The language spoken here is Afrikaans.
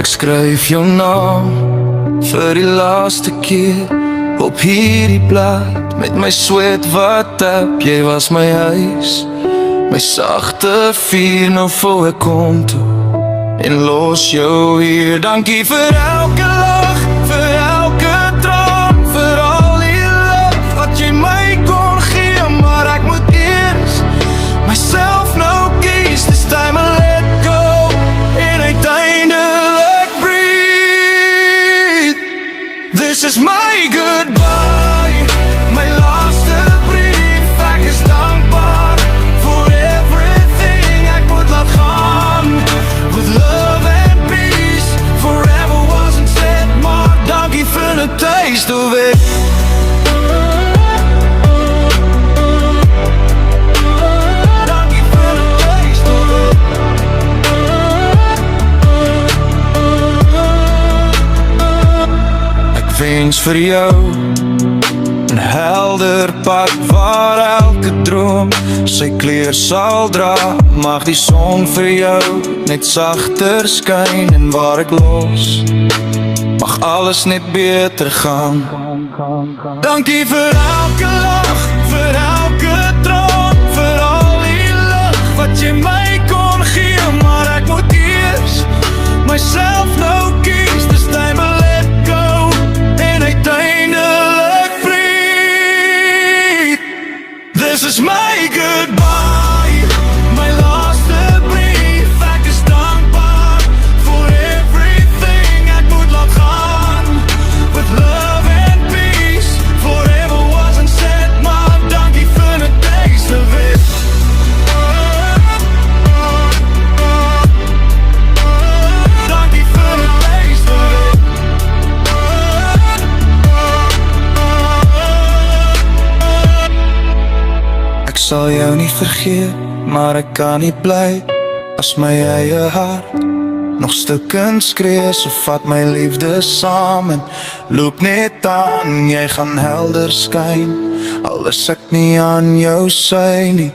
Ek skryf jou naam vir die laaste keer op hierdie blad met my sweet wat tap. Jy was my huis, my sagte vuur, nou voel ek kom toe en los jou hier. Dankie vir elke lach, vir elke traan, vir al die lief wat jy my kon gee. Maar ek moet eers myself nou kies. Dis time I let go en uiteindelik breathe. This is my goodbye, my laaste brief. Ek is dankbaar voor everything ek moet laat gaan. With love and peace, forever wasn't said, maar dankie vir the taste of it. Dankie vir the taste of it. Ek wens vir jou 'n helder pad waar elke droom sy kleur sal dra. Mag die son vir jou net sagter skyn en waar ek los, mag alles net beter gaan. Dankie vir elke lach, vir elke traan, vir al die lig wat jy my kon gee. Maar ek moet eers myself nou kies. Dis time I let go en uiteindelik breathe. This is my goodbye, my laaste brief. Ek is dankbaar voor everything ek moet laat gaan. With love and peace, forever wasn't said, maar dankie vir the taste of it. Dankie vir the taste of it. Ek sal jou nie vergeet, maar ek kan nie bly as my eie hart nog stukkend skree. So vat my liefde saam en loop net aan. Jy gaan helder skyn, al is ek nie aan jou sy nie.